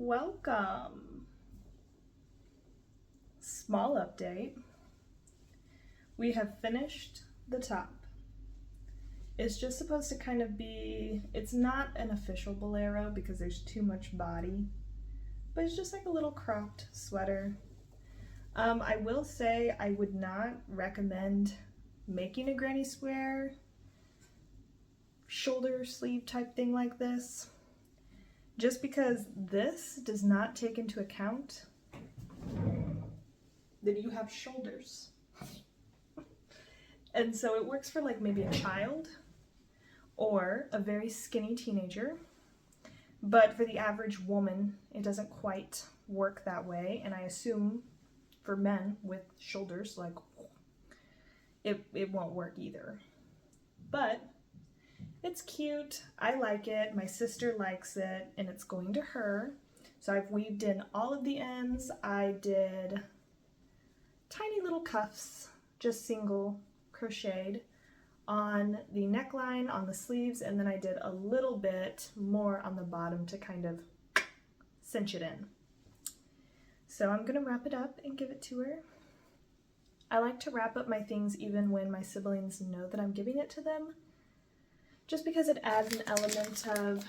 Welcome. Small update. We have finished the top. It's just supposed to kind of be, it's not an official Bolero because there's too much body, but it's just like a little cropped sweater. I will say I would not recommend making a granny square shoulder sleeve type thing like this, just because this does not take into account that you have shoulders. And so it works for like maybe a child or a very skinny teenager, but for the average woman, it doesn't quite work that way. And I assume for men with shoulders, like it won't work either. But it's cute. I like it. My sister likes it, and it's going to her. So I've weaved in all of the ends. I did tiny little cuffs, just single crocheted on the neckline, on the sleeves, and then I did a little bit more on the bottom to kind of cinch it in. So I'm gonna wrap it up and give it to her. I like to wrap up my things even when my siblings know that I'm giving it to them, just because it adds an element of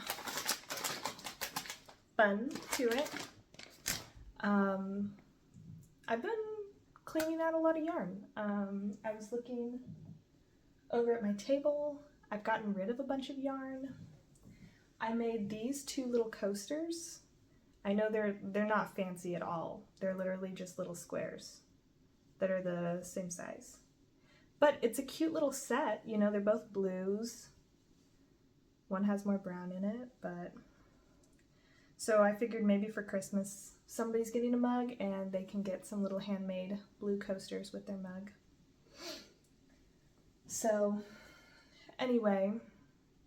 fun to it. I've been cleaning out a lot of yarn. I was looking over at my table. I've gotten rid of a bunch of yarn. I made these two little coasters. I know they're not fancy at all. They're literally just little squares that are the same size. But it's a cute little set, you know, they're both blues. One has more brown in it, but... So I figured maybe for Christmas, somebody's getting a mug and they can get some little handmade blue coasters with their mug. So anyway,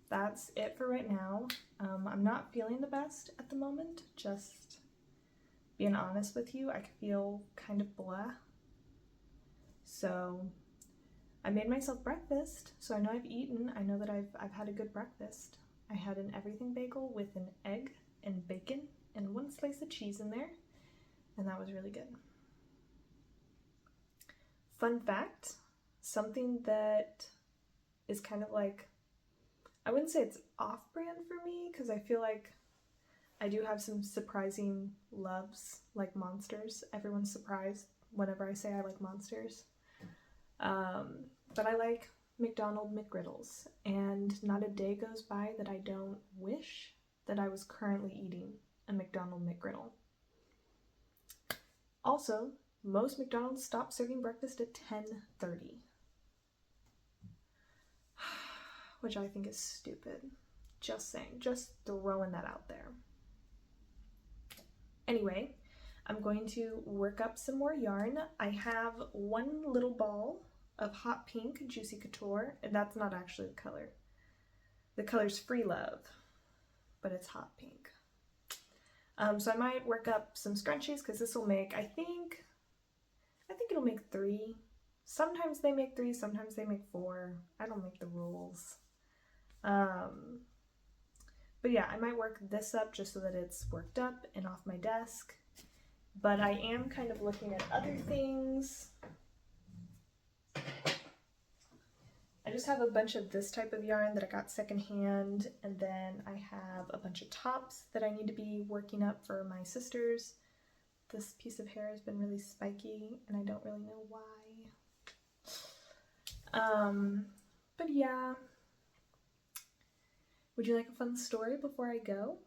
that's it for right now. I'm not feeling the best at the moment, just being honest with you. I feel kind of blah. So I made myself breakfast, so I know I've eaten. I know that I've had a good breakfast. I had an everything bagel with an egg and bacon and one slice of cheese in there, and that was really good. Fun fact, something that is kind of like, I wouldn't say it's off-brand for me, because I feel like I do have some surprising loves, like monsters. Everyone's surprised whenever I say I like monsters. But I like McDonald's McGriddles, and not a day goes by that I don't wish that I was currently eating a McDonald's McGriddle. Also, most McDonald's stop serving breakfast at 10:30, which I think is stupid. Just saying, just throwing that out there. Anyway, I'm going to work up some more yarn. I have one little ball of hot pink Juicy Couture, and that's not actually the color. The color's Free Love, but it's hot pink. So I might work up some scrunchies because this will make, I think it'll make 3. Sometimes they make 3, sometimes they make 4. I don't make the rules. But yeah, I might work this up just so that it's worked up and off my desk. But I am kind of looking at other things. I just have a bunch of this type of yarn that I got secondhand, and then I have a bunch of tops that I need to be working up for my sisters. This piece of hair has been really spiky, and I don't really know why. But yeah. Would you like a fun story before I go?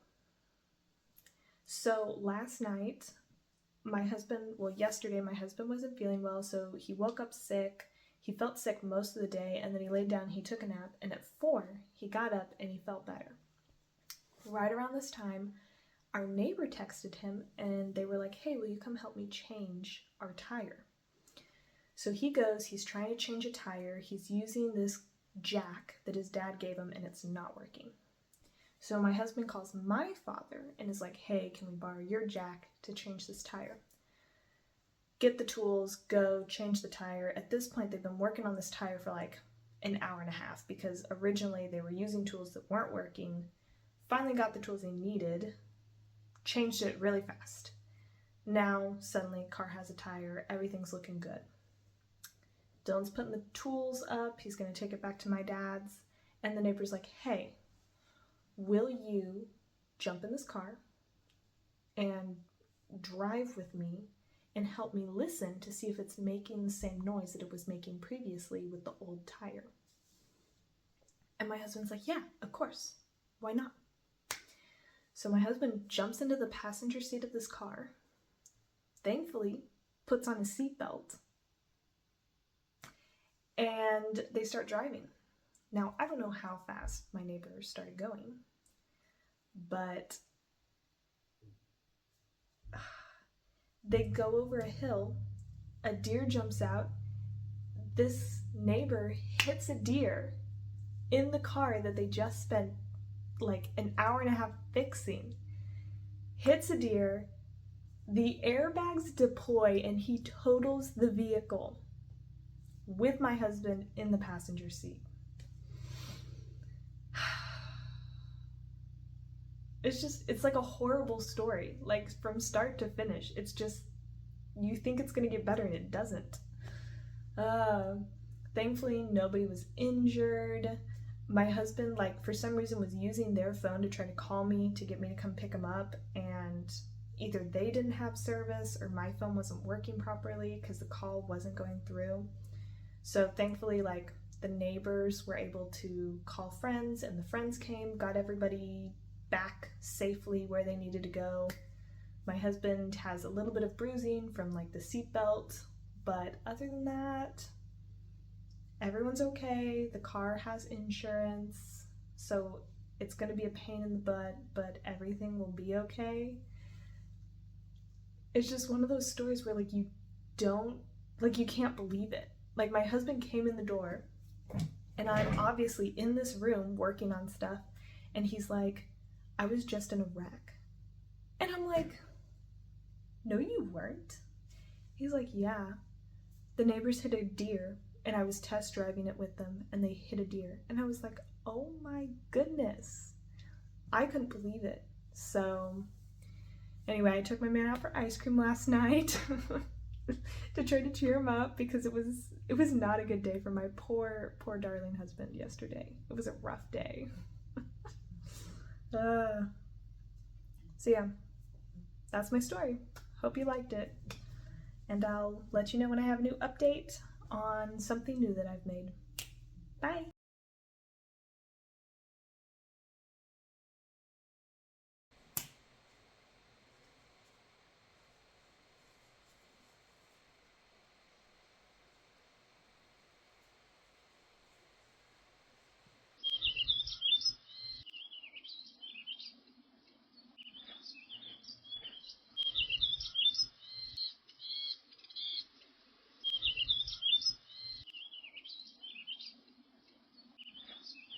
So last night, yesterday my husband wasn't feeling well, so he woke up sick. He felt sick most of the day, and then he laid down, he took a nap, and at 4, he got up and he felt better. Right around this time, our neighbor texted him, and they were like, hey, will you come help me change our tire? So he goes, he's trying to change a tire, he's using this jack that his dad gave him, and it's not working. So my husband calls my father and is like, hey, can we borrow your jack to change this tire? Get the tools, go change the tire. At this point, they've been working on this tire for like an hour and a half because originally they were using tools that weren't working, finally got the tools they needed, Changed it really fast. Now, suddenly, car has a tire, everything's looking good. Dylan's putting the tools up, he's gonna take it back to my dad's, and the neighbor's like, hey, will you jump in this car and drive with me and help me listen to see if it's making the same noise that it was making previously with the old tire? And my husband's like, yeah, of course, why not? So my husband jumps into the passenger seat of this car, thankfully puts on his seatbelt, and they start driving. Now, I don't know how fast my neighbors started going, but they go over a hill, a deer jumps out, this neighbor hits a deer in the car that they just spent like an hour and a half fixing, hits a deer, the airbags deploy, and he totals the vehicle with my husband in the passenger seat. It's like a horrible story, like from start to finish. It's just, you think it's gonna get better and it doesn't. Thankfully, nobody was injured. My husband, like, for some reason was using their phone to try to call me to get me to come pick him up, and either they didn't have service or my phone wasn't working properly because the call wasn't going through. So thankfully, like, the neighbors were able to call friends, and the friends came, got everybody back safely where they needed to go. My husband has a little bit of bruising from like the seatbelt, but other than that, everyone's okay. The car has insurance, so it's gonna be a pain in the butt, but everything will be okay. It's just one of those stories where like you can't believe it. Like, my husband came in the door and I'm obviously in this room working on stuff, and he's like, I was just in a wreck. And I'm like, no, you weren't. He's like, yeah, the neighbors hit a deer and I was test driving it with them and they hit a deer. And I was like, oh my goodness. I couldn't believe it. So anyway, I took my man out for ice cream last night to try to cheer him up, because it was not a good day for my poor darling husband yesterday. It was a rough day. So yeah, that's my story. Hope you liked it. And I'll let you know when I have a new update on something new that I've made. Bye!